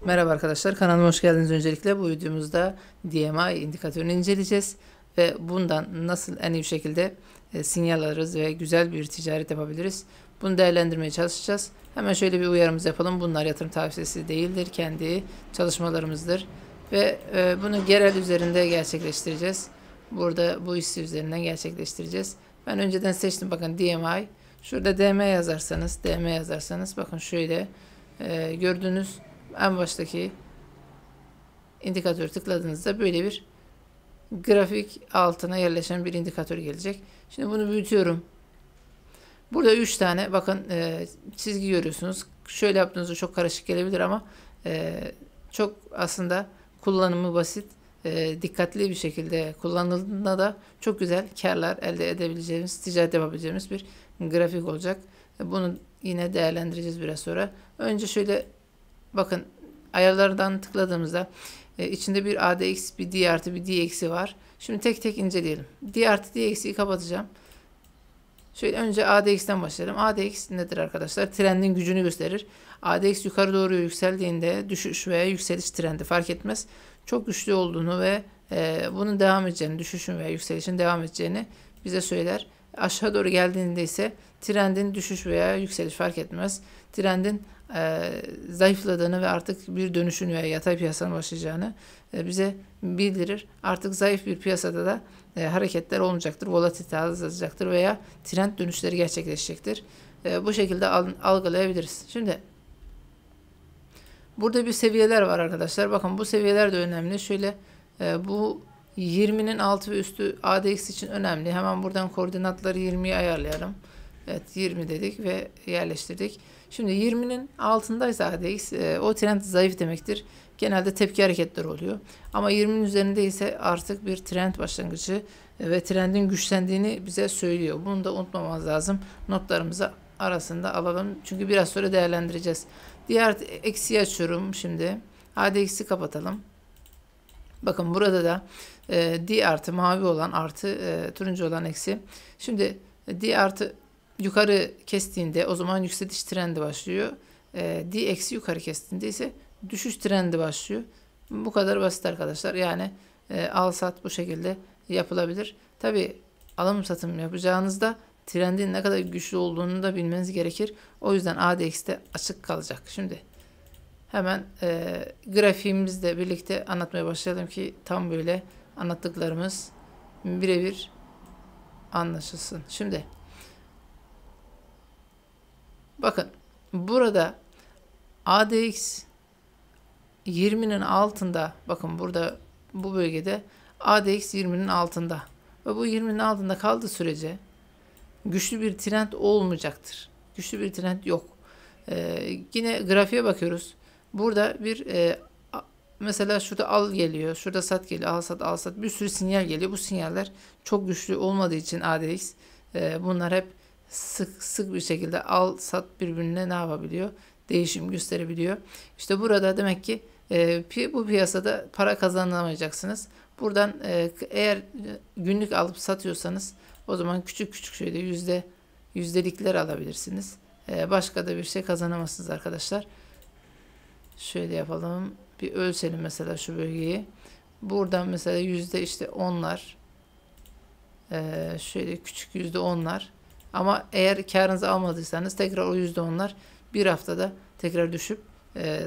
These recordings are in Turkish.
Merhaba arkadaşlar, kanalıma hoş geldiniz. Öncelikle bu videomuzda DMI indikatörünü inceleyeceğiz ve bundan nasıl en iyi şekilde sinyal alırız ve güzel bir ticaret yapabiliriz. Bunu değerlendirmeye çalışacağız. Hemen şöyle bir uyarımızı yapalım. Bunlar yatırım tavsiyesi değildir, kendi çalışmalarımızdır ve bunu genel üzerinde gerçekleştireceğiz. Burada bu hissi üzerinden gerçekleştireceğiz. Ben önceden seçtim, bakın DMI. Şurada DM yazarsanız bakın şöyle gördüğünüz en baştaki indikatörü tıkladığınızda böyle bir grafik altına yerleşen bir indikatör gelecek. Şimdi bunu büyütüyorum. Burada 3 tane bakın çizgi görüyorsunuz. Şöyle yaptığınızda çok karışık gelebilir ama çok aslında kullanımı basit. Dikkatli bir şekilde kullanıldığında da çok güzel karlar elde edebileceğimiz, ticaret yapabileceğimiz bir grafik olacak. Bunu yine değerlendireceğiz biraz sonra. Önce şöyle bakın, ayarlardan tıkladığımızda içinde bir ADX, bir D artı, bir D eksi var. Şimdi tek tek inceleyelim. D artı, D eksiyi kapatacağım. Şöyle önce ADX'ten başlayalım. ADX nedir arkadaşlar? Trendin gücünü gösterir. ADX yukarı doğru yükseldiğinde düşüş veya yükseliş trendi fark etmez, çok güçlü olduğunu ve bunun devam edeceğini, düşüşün veya yükselişin devam edeceğini bize söyler. Aşağı doğru geldiğinde ise trendin düşüş veya yükseliş fark etmez, trendin zayıfladığını ve artık bir dönüşün veya yatay piyasanın başlayacağını bize bildirir. Artık zayıf bir piyasada da hareketler olmayacaktır, volatilite azalacaktır veya trend dönüşleri gerçekleşecektir. Bu şekilde algılayabiliriz. Şimdi burada bir seviyeler var arkadaşlar. Bakın bu seviyeler de önemli. Şöyle bu 20'nin altı ve üstü ADX için önemli. Hemen buradan koordinatları 20'ye ayarlayalım. Evet, 20 dedik ve yerleştirdik. Şimdi 20'nin altındaysa ADX o trend zayıf demektir. Genelde tepki hareketleri oluyor. Ama 20'nin üzerinde ise artık bir trend başlangıcı ve trendin güçlendiğini bize söylüyor. Bunu da unutmamamız lazım. Notlarımızı arasında alalım. Çünkü biraz sonra değerlendireceğiz. Diğer eksiği açıyorum şimdi. ADX'i kapatalım. Bakın burada da D artı mavi olan artı turuncu olan eksi. Şimdi D artı yukarı kestiğinde o zaman yükseliş trendi başlıyor. D eksi yukarı kestiğinde ise düşüş trendi başlıyor. Bu kadar basit arkadaşlar. Yani al sat bu şekilde yapılabilir. Tabi alım satım yapacağınızda trendin ne kadar güçlü olduğunu da bilmeniz gerekir. O yüzden ADX'te açık kalacak. Şimdi hemen grafiğimizle birlikte anlatmaya başlayalım ki tam böyle anlattıklarımız birebir anlaşılsın. Şimdi bakın burada ADX 20'nin altında, bakın burada bu bölgede ADX 20'nin altında ve bu 20'nin altında kaldığı sürece güçlü bir trend olmayacaktır. Güçlü bir trend yok. Yine grafiğe bakıyoruz. Burada bir mesela şurada al geliyor, şurada sat geliyor, al sat al sat, bir sürü sinyal geliyor. Bu sinyaller çok güçlü olmadığı için ADX bunlar hep sık bir şekilde al sat birbirine ne yapabiliyor? Değişim gösterebiliyor. İşte burada demek ki bu piyasada para kazanamayacaksınız. Buradan eğer günlük alıp satıyorsanız o zaman küçük küçük şöyle yüzdelikler alabilirsiniz. Başka da bir şey kazanamazsınız arkadaşlar. Şöyle yapalım. Bir ölçelim mesela şu bölgeyi. Buradan mesela yüzde işte onlar. Şöyle küçük yüzde onlar. Ama eğer karınızı almadıysanız tekrar o yüzde onlar bir haftada tekrar düşüp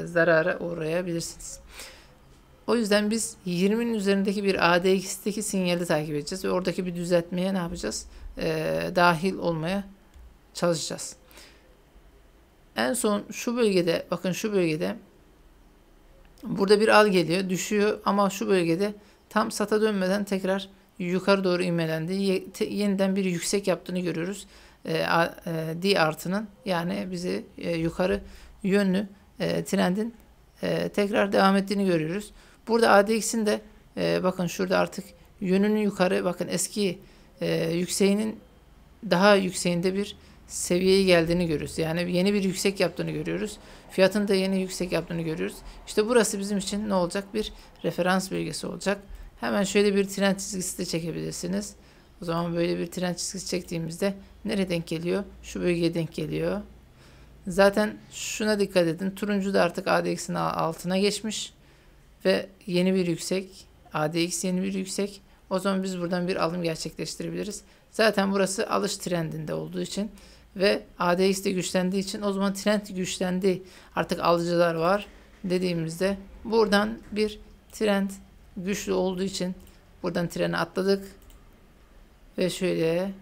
zarara uğrayabilirsiniz. O yüzden biz 20'nin üzerindeki bir ADX'teki sinyali takip edeceğiz ve oradaki bir düzeltmeye ne yapacağız? Dahil olmaya çalışacağız. En son şu bölgede, bakın şu bölgede burada bir al geliyor, düşüyor ama şu bölgede tam sata dönmeden tekrar yukarı doğru ivmelendi. Yeniden bir yüksek yaptığını görüyoruz. D artının, yani bizi yukarı yönlü trendin tekrar devam ettiğini görüyoruz. Burada ADX'in de bakın şurada artık yönünün yukarı, bakın eski yükseğinin daha yükseğinde bir seviyeye geldiğini görüyoruz. Yani yeni bir yüksek yaptığını görüyoruz. Fiyatın da yeni yüksek yaptığını görüyoruz. İşte burası bizim için ne olacak? Bir referans bölgesi olacak. Hemen şöyle bir trend çizgisi de çekebilirsiniz. O zaman böyle bir trend çizgisi çektiğimizde nereye denk geliyor? Şu bölgeye denk geliyor. Zaten şuna dikkat edin. Turuncu da artık ADX'in altına geçmiş ve yeni bir yüksek. ADX yeni bir yüksek. O zaman biz buradan bir alım gerçekleştirebiliriz. Zaten burası alış trendinde olduğu için ve ADX de güçlendiği için o zaman trend güçlendi. Artık alıcılar var dediğimizde buradan bir trend güçlü olduğu için buradan treni atladık ve şöyle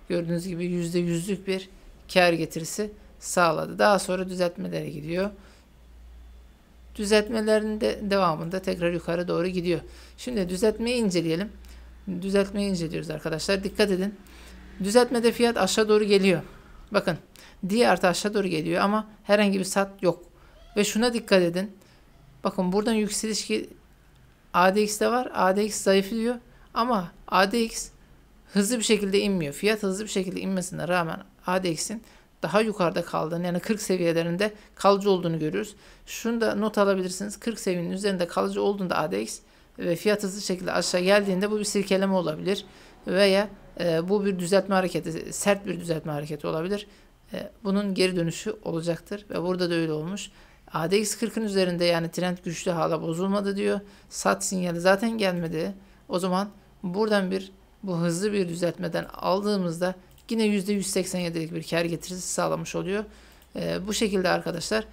gördüğünüz gibi %100'lük bir kar getirisi sağladı. Daha sonra düzeltmelere gidiyor. Düzeltmelerin de devamında tekrar yukarı doğru gidiyor. Şimdi düzeltmeyi inceleyelim. Düzeltmeyi inceliyoruz arkadaşlar. Dikkat edin. Düzeltmede fiyat aşağı doğru geliyor. Bakın. D artı aşağı doğru geliyor ama herhangi bir sat yok. Ve şuna dikkat edin. Bakın buradan yükseliş ADX'de var. ADX zayıflıyor. Ama ADX hızlı bir şekilde inmiyor. Fiyat hızlı bir şekilde inmesine rağmen ADX'in daha yukarıda kaldığını, yani 40 seviyelerinde kalıcı olduğunu görüyoruz. Şunu da not alabilirsiniz. 40 seviyenin üzerinde kalıcı olduğunda ADX ve fiyat hızlı şekilde aşağı geldiğinde bu bir silkeleme olabilir. Veya bu bir düzeltme hareketi, sert bir düzeltme hareketi olabilir. Bunun geri dönüşü olacaktır. Ve burada da öyle olmuş. ADX 40'ın üzerinde, yani trend güçlü, hala bozulmadı diyor. Sat sinyali zaten gelmedi. O zaman buradan bu hızlı bir düzeltmeden aldığımızda yine %187'lik bir kar getirisi sağlamış oluyor. Bu şekilde arkadaşlar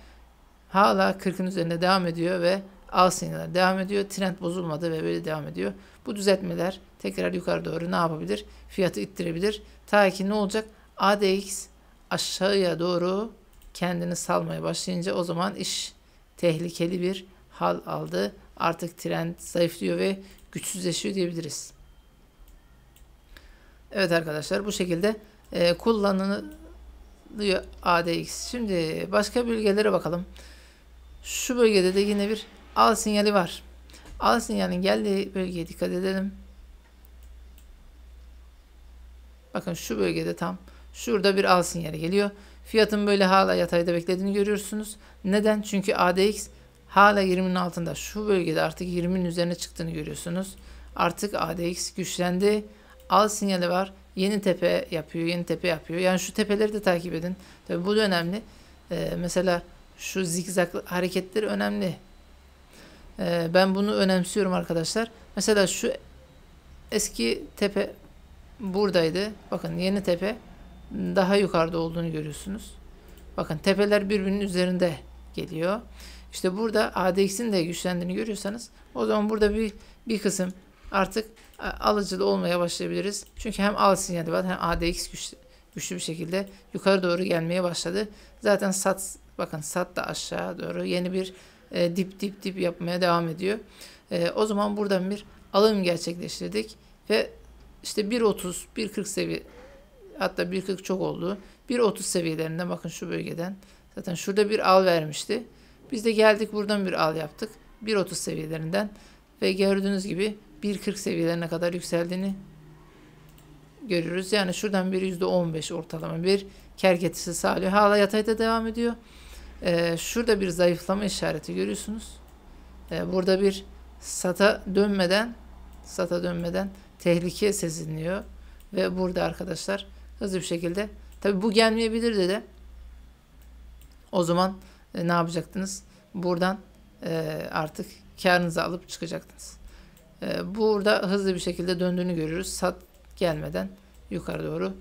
hala 40'ın üzerinde devam ediyor ve al sinyalleri devam ediyor. Trend bozulmadı ve böyle devam ediyor. Bu düzeltmeler tekrar yukarı doğru ne yapabilir? Fiyatı ittirebilir. Ta ki ne olacak? ADX aşağıya doğru kendini salmaya başlayınca o zaman iş tehlikeli bir hal aldı. Artık trend zayıflıyor ve güçsüzleşiyor diyebiliriz. Evet arkadaşlar, bu şekilde kullanılıyor ADX. Şimdi başka bölgelere bakalım. Şu bölgede de yine bir al sinyali var. Al sinyalin geldiği bölgeye dikkat edelim. Bakın şu bölgede tam şurada bir al sinyali geliyor. Fiyatın böyle hala yatayda beklediğini görüyorsunuz. Neden? Çünkü ADX hala 20'nin altında. Şu bölgede artık 20'nin üzerine çıktığını görüyorsunuz. Artık ADX güçlendi. Al sinyali var. Yeni tepe yapıyor, yeni tepe yapıyor. Yani şu tepeleri de takip edin. Tabii bu da önemli. Mesela şu zigzag hareketleri önemli. Ben bunu önemsiyorum arkadaşlar. Mesela şu eski tepe buradaydı. Bakın yeni tepe daha yukarıda olduğunu görüyorsunuz. Bakın tepeler birbirinin üzerinde geliyor. İşte burada ADX'in de güçlendiğini görüyorsanız o zaman burada bir kısım artık alıcılı olmaya başlayabiliriz. Çünkü hem al sinyali var hem ADX güçlü bir şekilde yukarı doğru gelmeye başladı. Zaten bakın sat da aşağı doğru yeni bir dip yapmaya devam ediyor. O zaman buradan bir alım gerçekleştirdik ve işte 1.30, 1.40 seviye, hatta 1.40 çok oldu. 1.30 seviyelerinden, bakın şu bölgeden zaten şurada bir al vermişti. Biz de geldik buradan bir al yaptık. 1.30 seviyelerinden ve gördüğünüz gibi 1.40 seviyelerine kadar yükseldiğini görüyoruz. Yani şuradan bir %15 ortalama bir kar getirisi sağlıyor. Hala yatayda devam ediyor. Şurada bir zayıflama işareti görüyorsunuz. Burada bir sata dönmeden tehlike seziliyor. Ve burada arkadaşlar hızlı bir şekilde, tabi bu gelmeyebilir de o zaman ne yapacaktınız? Buradan artık karınızı alıp çıkacaktınız. Burada hızlı bir şekilde döndüğünü görüyoruz. Sat gelmeden yukarı doğru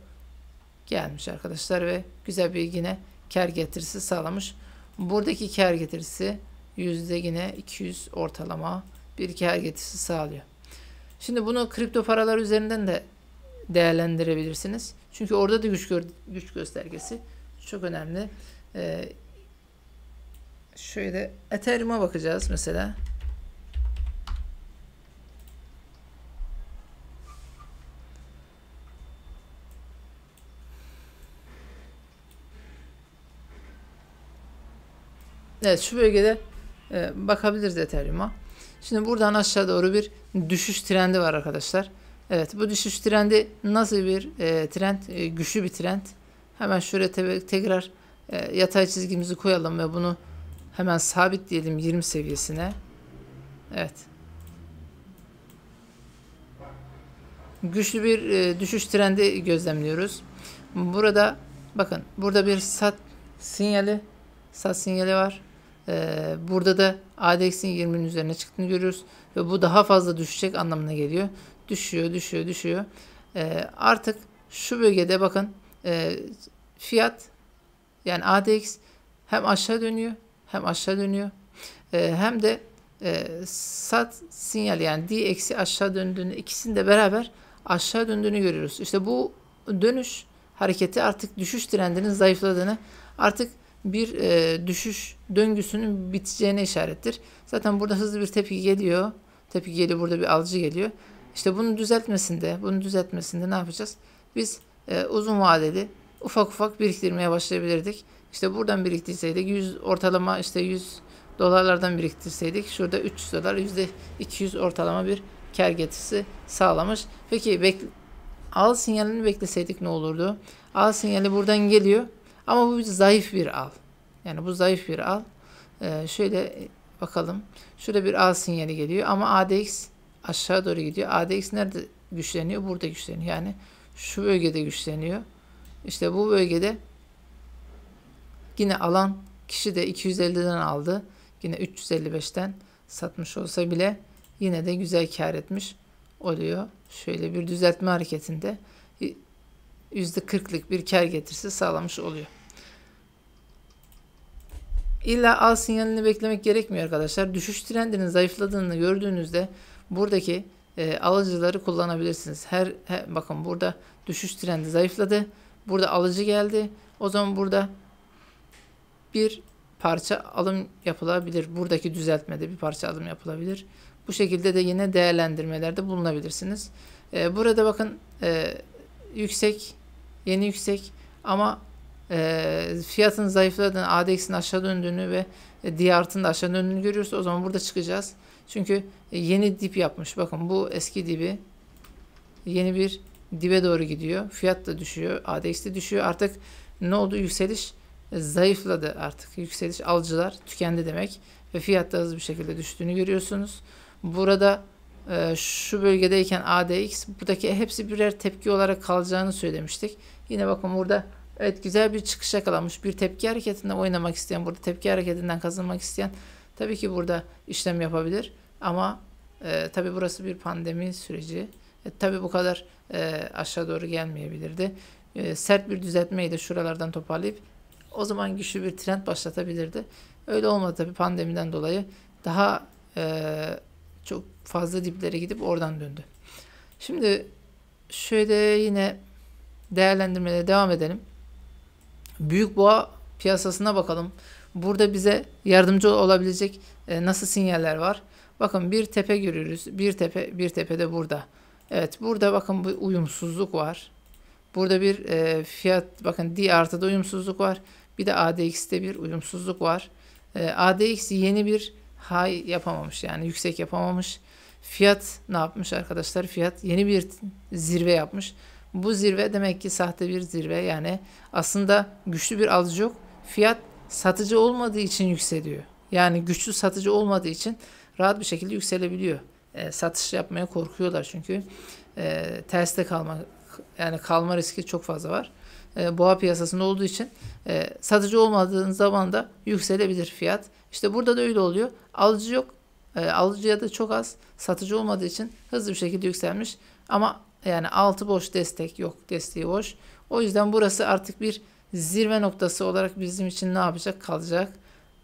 gelmiş arkadaşlar ve güzel bir yine kar getirisi sağlamış. Buradaki kar getirisi yine 200 ortalama bir kar getirisi sağlıyor. Şimdi bunu kripto paralar üzerinden de değerlendirebilirsiniz. Çünkü orada da güç göstergesi çok önemli. Şöyle Ethereum'a bakacağız mesela. Evet, şu bölgede bakabiliriz Ethereum'a. Şimdi buradan aşağı doğru bir düşüş trendi var arkadaşlar. Evet, bu düşüş trendi nasıl bir trend? Güçlü bir trend. Hemen şuraya tekrar yatay çizgimizi koyalım ve bunu hemen sabitleyelim 20 seviyesine. Evet. Güçlü bir düşüş trendi gözlemliyoruz. Burada bakın, burada bir sinyali, sat sinyali var. Burada da ADX'in 20'nin üzerine çıktığını görüyoruz ve bu daha fazla düşecek anlamına geliyor. Düşüyor. Artık şu bölgede bakın fiyat, yani ADX hem aşağı dönüyor hem de sat sinyal, yani D eksi aşağı döndüğünü, ikisini de beraber aşağı döndüğünü görüyoruz. İşte bu dönüş hareketi artık düşüş trendinin zayıfladığını, artık bir düşüş döngüsünün biteceğine işarettir. Zaten burada hızlı bir tepki geliyor. Burada bir alıcı geliyor. İşte bunu düzeltmesinde ne yapacağız? Biz uzun vadeli ufak ufak biriktirmeye başlayabilirdik. İşte buradan biriktirseydik 100 ortalama, işte 100 dolarlardan biriktirseydik şurada 300 dolar %200 ortalama bir kar getirisi sağlamış. Peki al sinyalini bekleseydik ne olurdu? Al sinyali buradan geliyor ama bu zayıf bir al. Yani bu zayıf bir al. Şöyle bakalım. Şurada bir al sinyali geliyor ama ADX aşağı doğru gidiyor. ADX nerede güçleniyor? Burada güçleniyor. Yani şu bölgede güçleniyor. İşte bu bölgede yine alan kişi de 250'den aldı. Yine 355'ten satmış olsa bile yine de güzel kar etmiş oluyor. Şöyle bir düzeltme hareketinde %40'lık bir kar getirisi sağlamış oluyor. İlla al sinyalini beklemek gerekmiyor arkadaşlar. Düşüş trendinin zayıfladığını gördüğünüzde buradaki alıcıları kullanabilirsiniz. Bakın burada düşüş trendi zayıfladı. Burada alıcı geldi. O zaman burada bir parça alım yapılabilir. Buradaki düzeltmede bir parça alım yapılabilir. Bu şekilde de yine değerlendirmelerde bulunabilirsiniz. Burada bakın yeni yüksek ama fiyatın zayıfladığını, ADX'in aşağı döndüğünü ve DART'ın da aşağı döndüğünü görüyoruz. O zaman burada çıkacağız. Çünkü yeni dip yapmış. Bakın bu eski dibi, yeni bir dibe doğru gidiyor. Fiyat da düşüyor. ADX de düşüyor. Artık ne oldu? Yükseliş zayıfladı artık. Yükseliş, alıcılar tükendi demek. Ve fiyat da hızlı bir şekilde düştüğünü görüyorsunuz. Burada şu bölgedeyken ADX, buradaki hepsi birer tepki olarak kalacağını söylemiştik. Yine bakın burada evet güzel bir çıkış yakalamış. Bir tepki hareketinden oynamak isteyen, burada tepki hareketinden kazanmak isteyen tabii ki burada işlem yapabilir. Ama tabii burası bir pandemi süreci. Tabii bu kadar aşağı doğru gelmeyebilirdi. Sert bir düzeltmeyi de şuralardan toparlayıp o zaman güçlü bir trend başlatabilirdi. Öyle olmadı tabii, pandemiden dolayı daha çok fazla diplere gidip oradan döndü. Şimdi şöyle yine değerlendirmeye devam edelim. Büyük boğa piyasasına bakalım. Burada bize yardımcı olabilecek nasıl sinyaller var? Bakın bir tepe görüyoruz. Bir tepe de burada. Evet, burada bakın bu uyumsuzluk var. Burada bir fiyat, bakın D artıda uyumsuzluk var. Bir de ADX'te bir uyumsuzluk var. ADX yeni bir high yapamamış, yani yüksek yapamamış. Fiyat ne yapmış arkadaşlar? Fiyat yeni bir zirve yapmış. Bu zirve demek ki sahte bir zirve, yani aslında güçlü bir alıcı yok. Fiyat satıcı olmadığı için yükseliyor. Yani güçlü satıcı olmadığı için rahat bir şekilde yükselebiliyor. Satış yapmaya korkuyorlar çünkü terste kalma riski çok fazla var. Boğa piyasasında olduğu için satıcı olmadığın zaman da yükselebilir fiyat. İşte burada da öyle oluyor. Alıcı yok. Alıcıya da çok az. Satıcı olmadığı için hızlı bir şekilde yükselmiş. Ama yani altı boş, destek yok. Desteği boş. O yüzden burası artık bir zirve noktası olarak bizim için ne yapacak? Kalacak.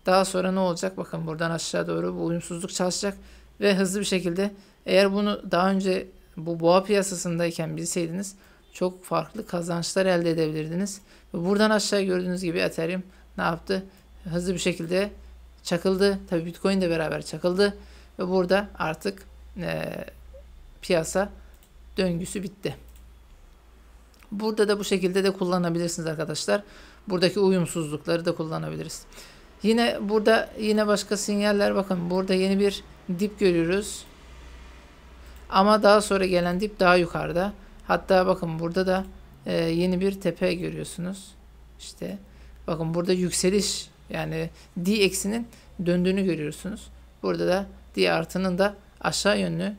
Daha sonra ne olacak? Bakın buradan aşağı doğru bu uyumsuzluk çalışacak. Ve hızlı bir şekilde, eğer bunu daha önce bu boğa piyasasındayken bilseydiniz çok farklı kazançlar elde edebilirdiniz. Ve buradan aşağı gördüğünüz gibi Ethereum ne yaptı? Hızlı bir şekilde çakıldı. Tabii Bitcoin de beraber çakıldı. Ve burada artık piyasa döngüsü bitti. Burada da bu şekilde de kullanabilirsiniz arkadaşlar. Buradaki uyumsuzlukları da kullanabiliriz. Yine burada başka sinyaller, bakın burada yeni bir dip görüyoruz. Ama daha sonra gelen dip daha yukarıda. Hatta bakın burada da yeni bir tepe görüyorsunuz. İşte bakın burada yükseliş, yani D eksinin döndüğünü görüyorsunuz. Burada da D artının da aşağı yönlü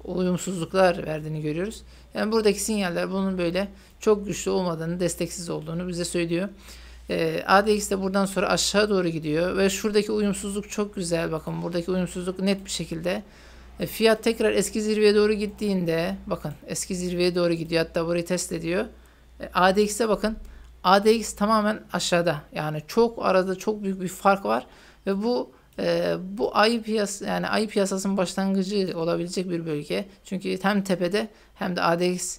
uyumsuzluklar verdiğini görüyoruz. Yani buradaki sinyaller bunun böyle çok güçlü olmadığını, desteksiz olduğunu bize söylüyor. ADX de buradan sonra aşağı doğru gidiyor ve şuradaki uyumsuzluk çok güzel. Bakın buradaki uyumsuzluk net bir şekilde. Fiyat tekrar eski zirveye doğru gittiğinde, bakın eski zirveye doğru gidiyor, hatta burayı test ediyor. ADX'e bakın. ADX tamamen aşağıda. Yani çok arada çok büyük bir fark var ve bu ayı piyasa, yani ayı piyasasının başlangıcı olabilecek bir bölge. Çünkü hem tepede hem de ADX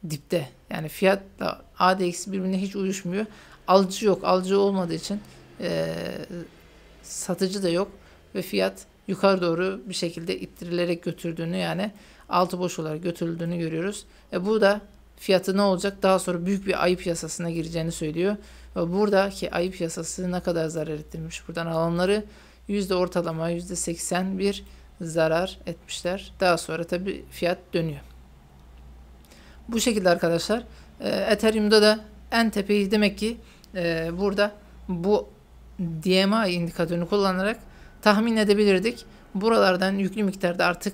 dipte. Yani fiyatla ADX birbirine hiç uyuşmuyor. Alıcı yok. Alıcı olmadığı için satıcı da yok ve fiyat yukarı doğru bir şekilde ittirilerek götürdüğünü, yani altı boş olarak götürüldüğünü görüyoruz. Bu da fiyatı ne olacak? Daha sonra büyük bir ayı piyasasına gireceğini söylüyor. Ve buradaki ayı piyasası ne kadar zarar ettirmiş? Buradan alımları ortalama %81 zarar etmişler. Daha sonra tabi fiyat dönüyor. Bu şekilde arkadaşlar. Ethereum'da da en tepeyi demek ki burada bu DMA indikatörünü kullanarak tahmin edebilirdik. Buralardan yüklü miktarda artık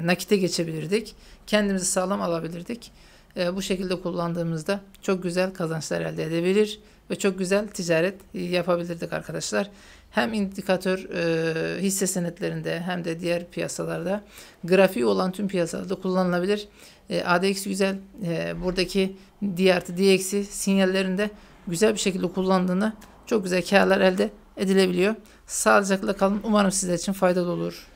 nakite geçebilirdik. Kendimizi sağlam alabilirdik. Bu şekilde kullandığımızda çok güzel kazançlar elde edebilir ve çok güzel ticaret yapabilirdik arkadaşlar. Hem indikatör hisse senetlerinde hem de diğer piyasalarda, grafiği olan tüm piyasalarda kullanılabilir. ADX güzel. Buradaki D artı D eksi sinyallerinde güzel bir şekilde kullandığında çok güzel karlar elde edilebiliyor. Sağlıcakla kalın. Umarım sizler için faydalı olur.